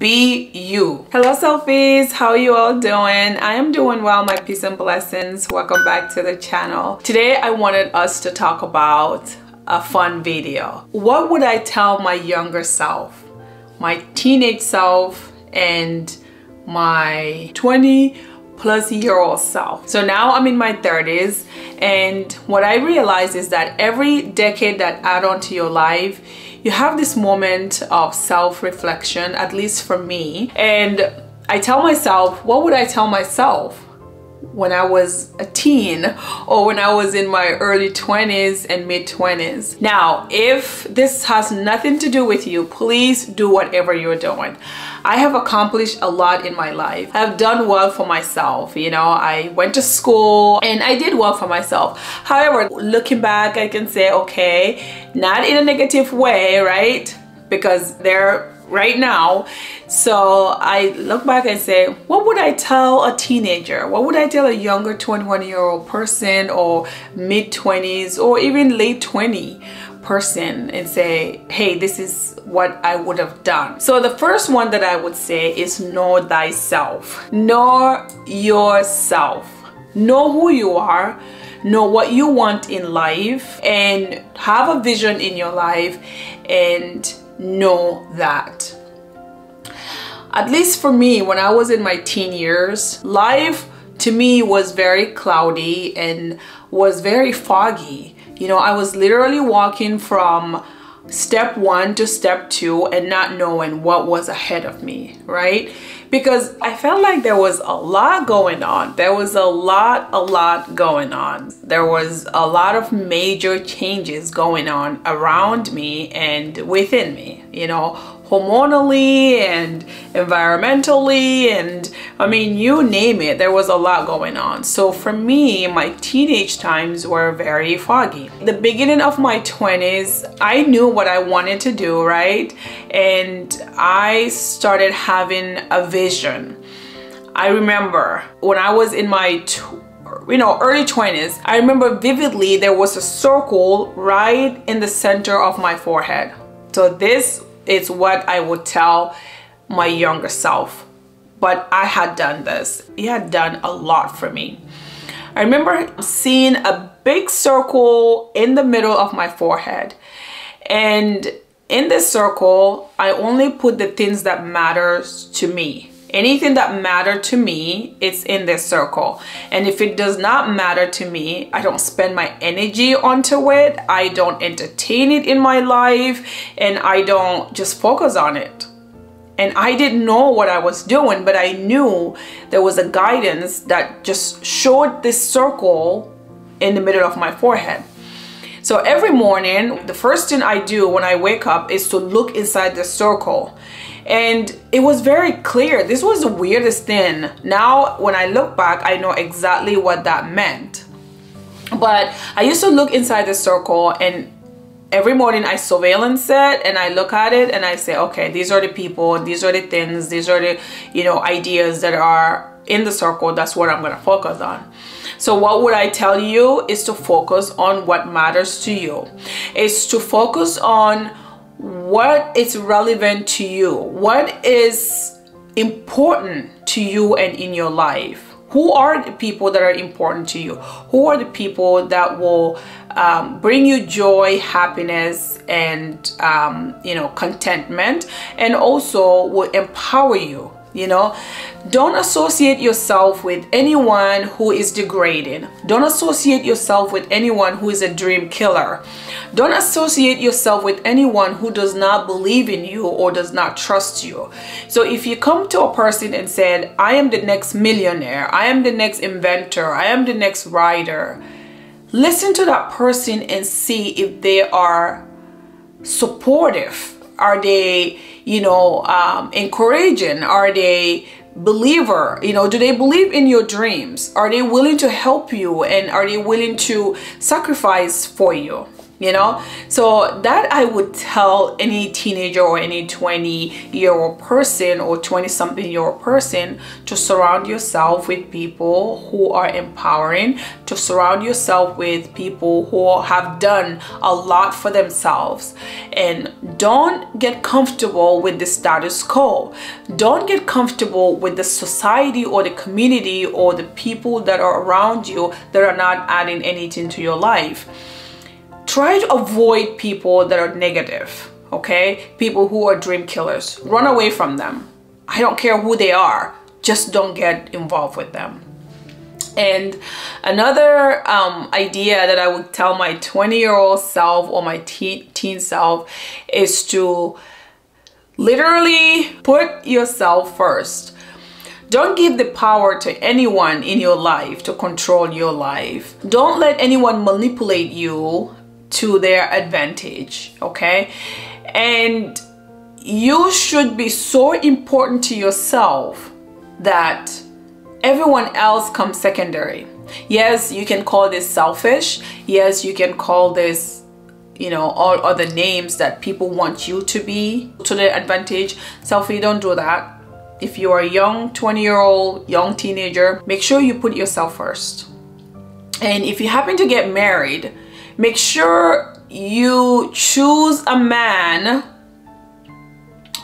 Be you. Hello selfies, how are you all doing? I am doing well, my peace and blessings. Welcome back to the channel. Today I wanted us to talk about a fun video. What would I tell my younger self, my teenage self, and my 20-plus-year-old self? So now I'm in my 30s, and what I realize is that every decade that add on to your life, you have this moment of self-reflection, at least for me. And I tell myself, what would I tell myself when I was a teen or when I was in my early 20s and mid 20s? Now, if this has nothing to do with you, please do whatever you're doing. I have accomplished a lot in my life. I've done well for myself. You know, I went to school and I did well for myself. However, looking back, I can say, okay, not in a negative way, right? Because they're right now. So I look back and say, what would I tell a teenager? What would I tell a younger 21-year-old person or mid-20s or even late 20 person and say, hey, this is what I would have done? So the first one that I would say is know thyself. Know yourself. Know who you are. Know what you want in life and have a vision in your life and know that. At least for me, when I was in my teen years, life to me was very cloudy and was very foggy. You know, I was literally walking from step one to step two and not knowing what was ahead of me, right? Because I felt like there was a lot going on. There was a lot going on. There was a lot of major changes going on around me and within me, you know, hormonally and environmentally, and I mean, you name it, there was a lot going on. So for me, my teenage times were very foggy. The beginning of my 20s, I knew what I wanted to do, right? And I started having a vision. I remember when I was in my early 20s, I remember vividly there was a circle right in the center of my forehead. So this is what I would tell my younger self. But I had done this. It had done a lot for me. I remember seeing a big circle in the middle of my forehead. And in this circle, I only put the things that matters to me. Anything that mattered to me, it's in this circle. And if it does not matter to me, I don't spend my energy onto it. I don't entertain it in my life, and I don't just focus on it. And I didn't know what I was doing, but I knew there was a guidance that just showed this circle in the middle of my forehead. So every morning, the first thing I do when I wake up is to look inside the circle. And it was very clear. This was the weirdest thing. Now, when I look back, I know exactly what that meant. But I used to look inside the circle, and every morning I surveillance it and I look at it and I say, okay, these are the people, these are the things, these are the, ideas that are in the circle. That's what I'm going to focus on. So what would I tell you is to focus on what matters to you. It's to focus on what is relevant to you, what is important to you and in your life. Who are the people that are important to you? Who are the people that will bring you joy, happiness, and contentment, and also will empower you? Don't associate yourself with anyone who is degrading. Don't associate yourself with anyone who is a dream killer. Don't associate yourself with anyone who does not believe in you or does not trust you. So if you come to a person and said, I am the next millionaire, I am the next inventor, I am the next writer, listen to that person and see if they are supportive. Are they, encouraging? Are they believer? Do they believe in your dreams? Are they willing to help you? And are they willing to sacrifice for you? you know. So that I would tell any teenager or any 20-year-old person or 20-something-year-old person, to surround yourself with people who are empowering, to surround yourself with people who have done a lot for themselves. And don't get comfortable with the status quo. Don't get comfortable with the society or the community or the people that are around you that are not adding anything to your life. Try to avoid people that are negative, okay? People who are dream killers. Run away from them. I don't care who they are. Just don't get involved with them. And another idea that I would tell my 20-year-old self or my teen self is to literally put yourself first. Don't give the power to anyone in your life to control your life. Don't let anyone manipulate you to their advantage, okay? And you should be so important to yourself that everyone else comes secondary. Yes, you can call this selfish. Yes, you can call this, you know, all other names that people want you to be to their advantage. Selfie, don't do that. If you are a young 20-year-old, young teenager, make sure you put yourself first. And if you happen to get married, make sure you choose a man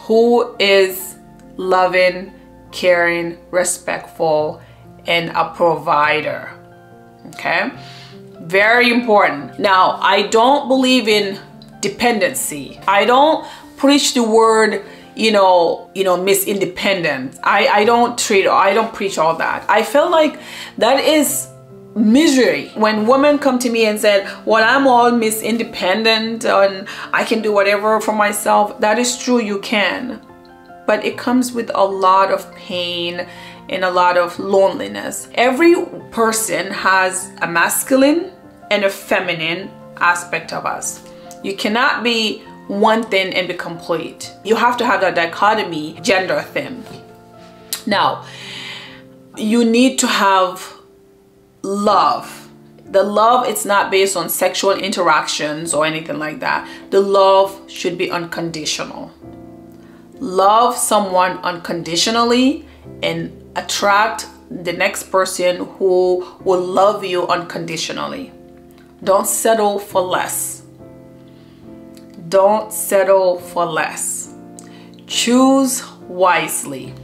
who is loving, caring, respectful, and a provider. Okay? Very important. Now, I don't believe in dependency. I don't preach the word, you know, Miss Independent. I don't preach all that. I feel like that is misery. When women come to me and said, well, I'm all Miss Independent and I can do whatever for myself, that is true, you can, but it comes with a lot of pain and a lot of loneliness. Every person has a masculine and a feminine aspect of us. You cannot be one thing and be complete. You have to have that dichotomy, gender thing. Now, you need to have love. The love, it's not based on sexual interactions or anything like that. The love should be unconditional. Love someone unconditionally and attract the next person who will love you unconditionally. Don't settle for less. Don't settle for less. Choose wisely.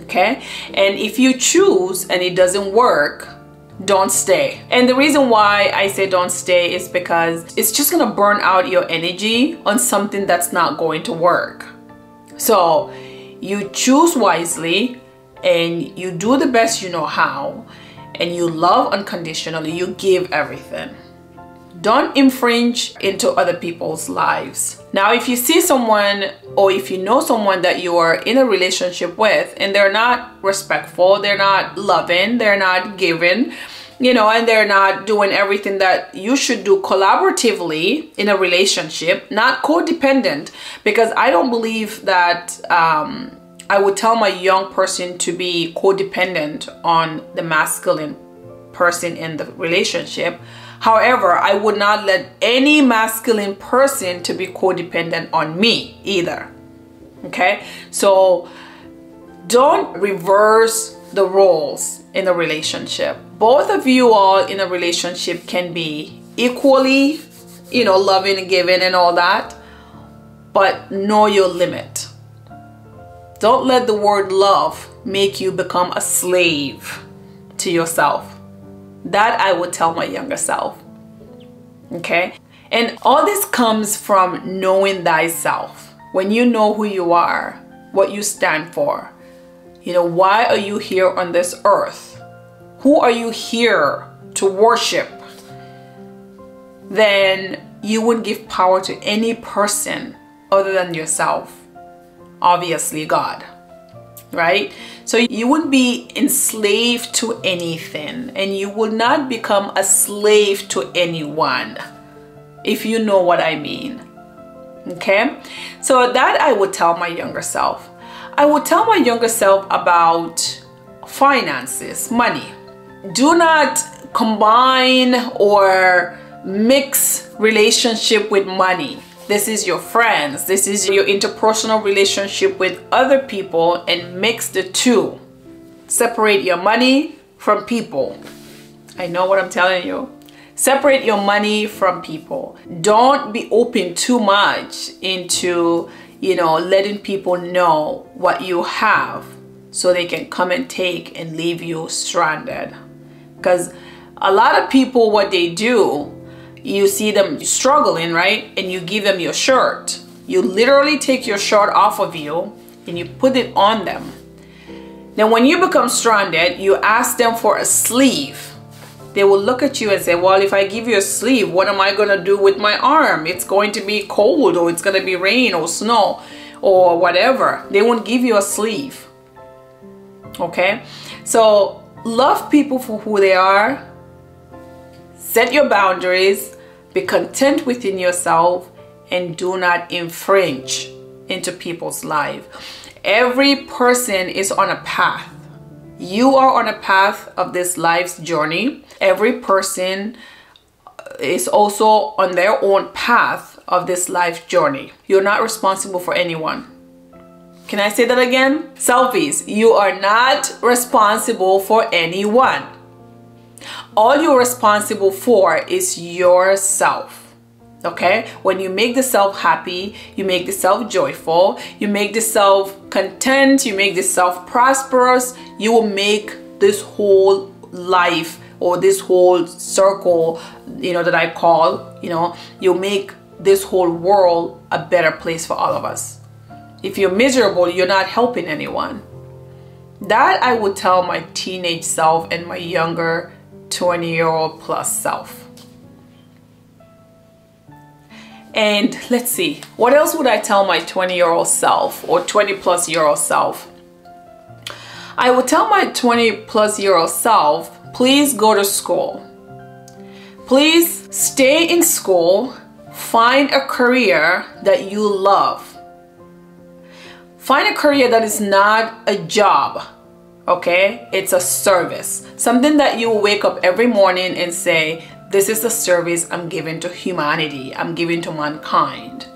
Okay? And if you choose and it doesn't work, don't stay. And the reason why I say don't stay is because it's just gonna burn out your energy on something that's not going to work. So you choose wisely and you do the best you know how, and you love unconditionally. You give everything. Don't infringe into other people's lives. Now, if you see someone or if you know someone that you are in a relationship with and they're not respectful, they're not loving, they're not giving, you know, and they're not doing everything that you should do collaboratively in a relationship, not codependent, because I don't believe that I would tell my young person to be codependent on the masculine person in the relationship. However, I would not let any masculine person to be codependent on me either. Okay? So don't reverse the roles in a relationship. Both of you all in a relationship can be equally, you know, loving and giving and all that, but know your limit. Don't let the word love make you become a slave to yourself. That I would tell my younger self. Okay? And all this comes from knowing thyself. When you know who you are, what you stand for, you know, why are you here on this earth? Who are you here to worship? Then you wouldn't give power to any person other than yourself. Obviously, God. Right? So you wouldn't be enslaved to anything, and you will not become a slave to anyone, if you know what I mean. Okay? So that I would tell my younger self. I would tell my younger self about finances, money. Do not combine or mix relationship with money. This is your friends. This is your interpersonal relationship with other people, and mix the two. Separate your money from people. I know what I'm telling you. Separate your money from people. Don't be open too much into, letting people know what you have so they can come and take and leave you stranded. Because a lot of people, what they do, you see them struggling, right? And you give them your shirt. You literally take your shirt off of you and you put it on them. Then when you become stranded, you ask them for a sleeve. They will look at you and say, well, if I give you a sleeve, what am I going to do with my arm? It's going to be cold, or it's going to be rain or snow or whatever. They won't give you a sleeve. Okay? So love people for who they are. Set your boundaries. Be content within yourself, and do not infringe into people's life. Every person is on a path. You are on a path of this life's journey. Every person is also on their own path of this life journey. You're not responsible for anyone. Can I say that again? Selfies, you are not responsible for anyone. All you're responsible for is yourself. Okay? When you make the self happy, you make the self joyful, you make the self content, you make the self prosperous, you will make this whole life, or this whole circle, that I call, you'll make this whole world a better place for all of us. If you're miserable, you're not helping anyone. That I would tell my teenage self and my younger 20-year-old plus self. And let's see, what else would I tell my 20-year-old self or 20-plus-year-old self? I would tell my 20-plus-year-old self, please go to school. Please stay in school. Find a career that you love. Find a career that is not a job. Okay? It's a service. Something that you wake up every morning and say, this is the service I'm giving to humanity. I'm giving to mankind.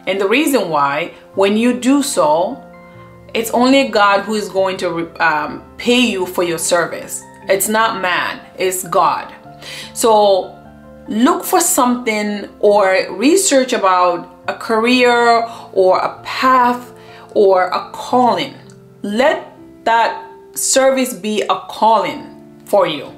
And the reason why, when you do so, it's only God who is going to pay you for your service. It's not man, it's God. So look for something, or research about a career or a path or a calling. Let that service be a calling for you.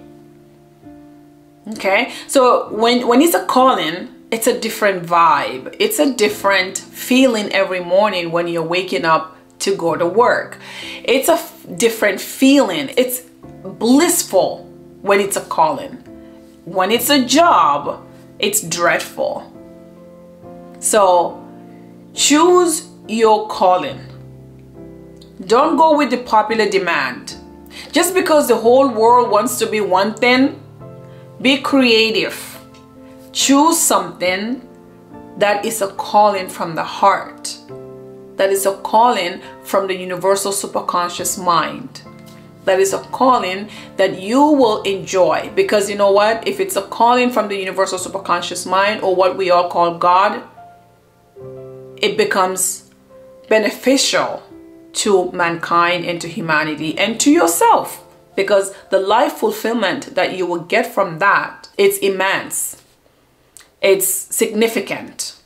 Okay, so when it's a calling, it's a different vibe. It's a different feeling every morning when you're waking up to go to work. It's a different feeling. It's blissful when it's a calling. When it's a job, it's dreadful. So choose your calling. Don't go with the popular demand. Just because the whole world wants to be one thing, be creative. Choose something that is a calling from the heart. That is a calling from the universal superconscious mind. That is a calling that you will enjoy. Because you know what? If it's a calling from the universal superconscious mind, or what we all call God, it becomes beneficial to mankind and to humanity and to yourself. Because the life fulfillment that you will get from that, it's immense. It's significant.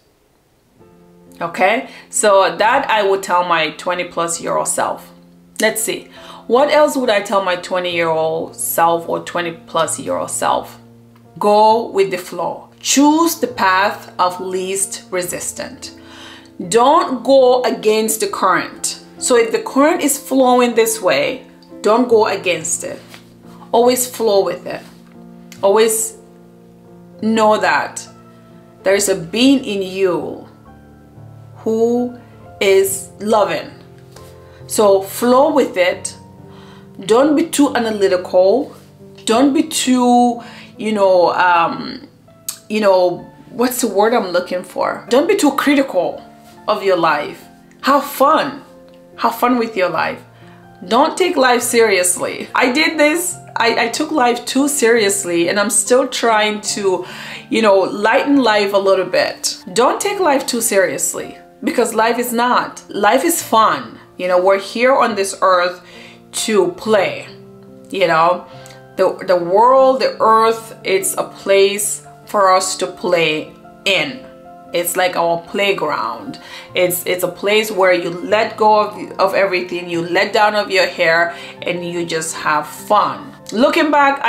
Okay? So that I would tell my 20-plus-year-old self. Let's see. What else would I tell my 20-year-old self or 20-plus-year-old self? Go with the flow. Choose the path of least resistance. Don't go against the current. So if the current is flowing this way, don't go against it. Always flow with it. Always know that there is a being in you who is loving. So flow with it. Don't be too analytical. Don't be too, what's the word I'm looking for? Don't be too critical of your life. Have fun. Have fun with your life. Don't take life seriously. I did this. I took life too seriously, and I'm still trying to, lighten life a little bit. Don't take life too seriously, because life is not. Life is fun. We're here on this earth to play. The world, the earth, it's a place for us to play in. It's like our playground. It's a place where you let go of everything, you let down of your hair, and you just have fun. Looking back,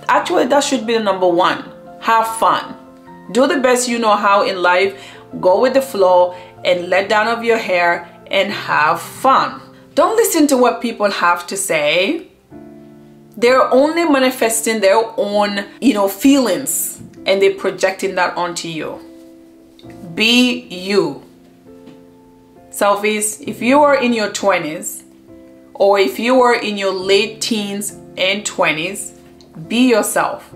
actually that should be the number one. Have fun. Do the best you know how in life. Go with the flow and let down of your hair and have fun. Don't listen to what people have to say. They're only manifesting their own, feelings, and they're projecting that onto you. Be you. Selfies, if you are in your 20s, or if you are in your late teens and 20s, be yourself.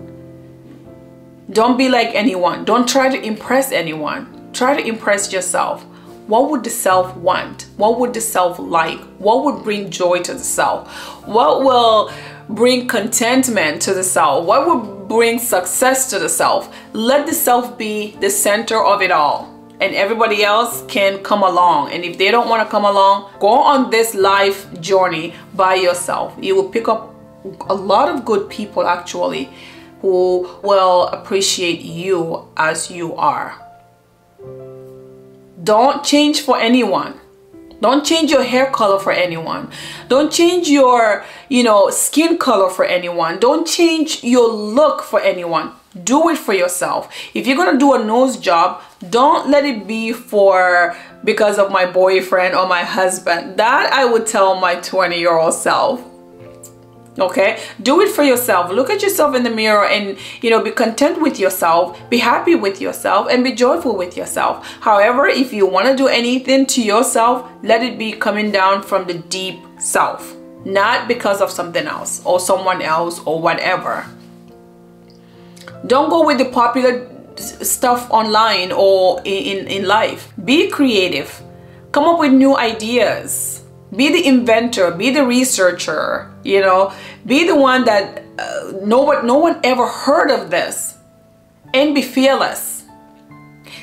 Don't be like anyone. Don't try to impress anyone. Try to impress yourself. What would the self want? What would the self like? What would bring joy to the self? What will bring contentment to the self? What would bring success to the self? Let the self be the center of it all, and everybody else can come along. And if they don't want to come along, go on this life journey by yourself. You will pick up a lot of good people actually who will appreciate you as you are. Don't change for anyone. Don't change your hair color for anyone. Don't change your, skin color for anyone. Don't change your look for anyone. Do it for yourself. If you're gonna do a nose job, don't let it be because of my boyfriend or my husband. That I would tell my 20-year-old self. Okay, do it for yourself. Look at yourself in the mirror and be content with yourself, be happy with yourself, and be joyful with yourself. However, if you want to do anything to yourself, let it be coming down from the deep self, not because of something else or someone else or whatever. Don't go with the popular stuff online or in life. Be creative. Come up with new ideas. Be the inventor, be the researcher, be the one that no one ever heard of this, and be fearless.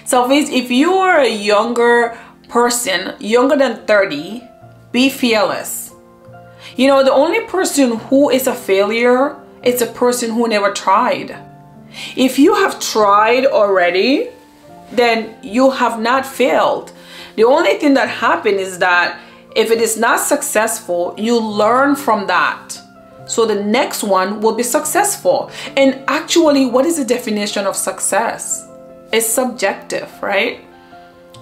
So if you are a younger person, younger than 30, be fearless. The only person who is a failure is a person who never tried. If you have tried already, then you have not failed. The only thing that happened is that if it is not successful, you learn from that. So the next one will be successful. And actually, what is the definition of success? It's subjective, right?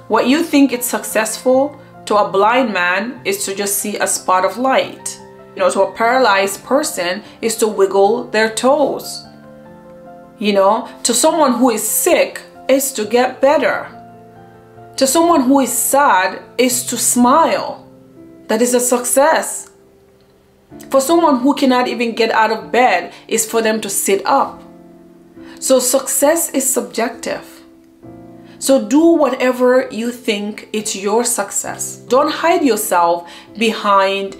What you think is successful to a blind man is to just see a spot of light. To a paralyzed person is to wiggle their toes. To someone who is sick is to get better. To someone who is sad is to smile. That is a success. For someone who cannot even get out of bed is for them to sit up. So success is subjective. So do whatever you think it's your success. Don't hide yourself behind,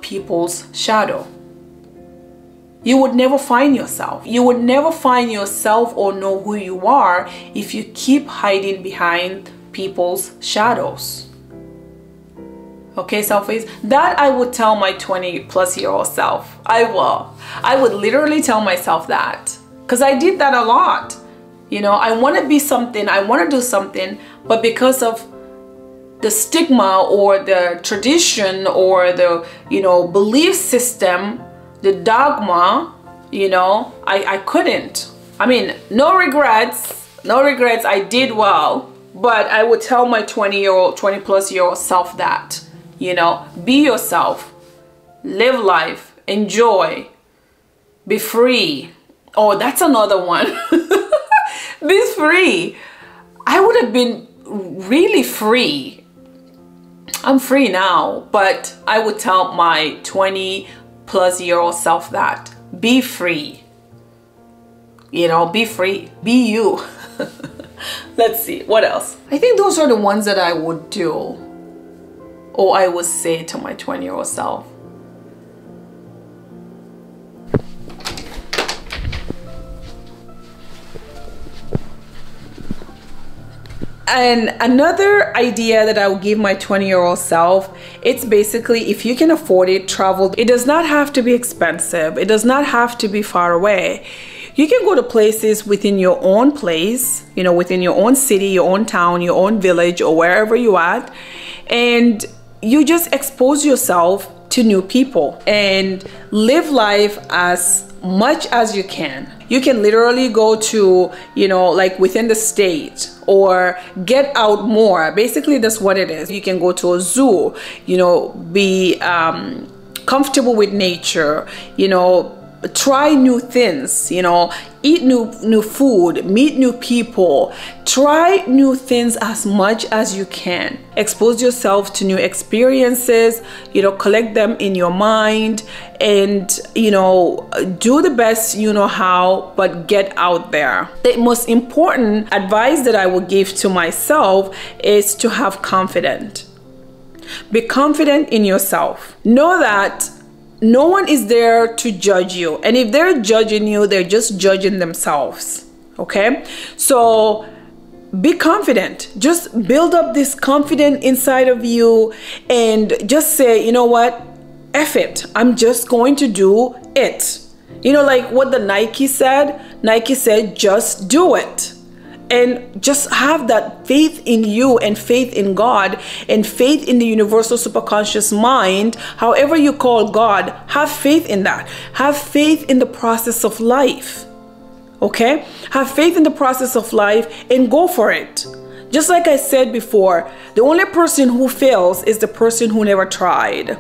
people's shadow. You would never find yourself. You would never find yourself or know who you are if you keep hiding behind people's shadows. Okay, selfies, that I would tell my 20-plus-year-old self. I would literally tell myself that, because I did that a lot. I want to be something, I want to do something, but because of the stigma or the tradition or the, belief system, the dogma, I couldn't. I mean, no regrets, I did well, but I would tell my 20-plus-year-old self that. Be yourself, live life, enjoy, be free. Oh, that's another one. Be free. I would have been really free. I'm free now, but I would tell my 20-plus-year-old self that. Be free. Be free. Be you. Let's see, what else? I think those are the ones that I would do. Or I would say to my 20-year-old self. And another idea that I would give my 20-year-old self, it's basically, if you can afford it, travel. It does not have to be expensive. It does not have to be far away. You can go to places within your own place, you know, within your own city, your own town, your own village, or wherever you're at, and you just expose yourself to new people and live life as much as you can. You can literally go to, you know, like within the state, or get out more. Basically, that's what it is. You can go to a zoo, you know, be comfortable with nature, you know, try new things, you know, eat new food, meet new people, try new things as much as you can. Expose yourself to new experiences, you know, collect them in your mind, and, you know, do the best you know how, but get out there. The most important advice that I would give to myself is to have confidence. Be confident in yourself. Know that no one is there to judge you. And if they're judging you, they're just judging themselves. Okay? So be confident. Just build up this confidence inside of you and just say, you know what? F it. I'm just going to do it. You know, like what the Nike said? Nike said, just do it. And just have that faith in you and faith in God and faith in the universal superconscious mind, however you call God. Have faith in that. Have faith in the process of life. Okay? Have faith in the process of life and go for it. Just like I said before, the only person who fails is the person who never tried.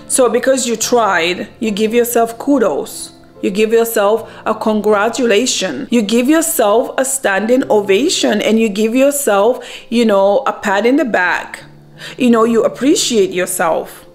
So because you tried, you give yourself kudos. You give yourself a congratulation. You give yourself a standing ovation, and you give yourself, you know, a pat in the back. You know, you appreciate yourself.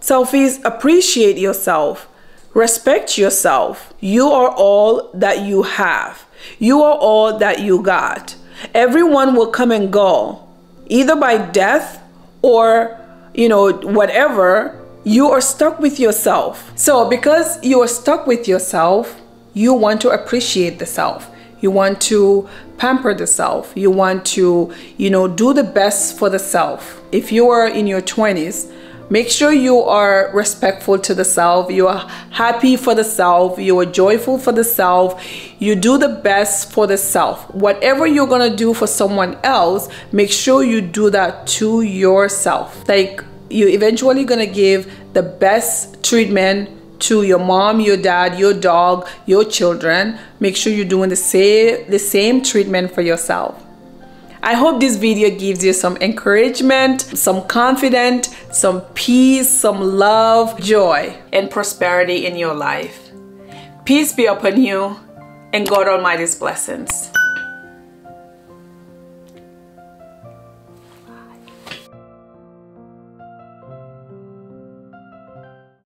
Selfies, appreciate yourself. Respect yourself. You are all that you have. You are all that you got. Everyone will come and go, either by death or, you know, whatever. You are stuck with yourself. So because you are stuck with yourself, you want to appreciate the self. You want to pamper the self. You want to, you know, do the best for the self. If you are in your 20s, make sure you are respectful to the self. You are happy for the self. You are joyful for the self. You do the best for the self. Whatever you're going to do for someone else, make sure you do that to yourself. Like, you're eventually gonna give the best treatment to your mom, your dad, your dog, your children. Make sure you're doing the same treatment for yourself. I hope this video gives you some encouragement, some confidence, some peace, some love, joy, and prosperity in your life. Peace be upon you, and God Almighty's blessings.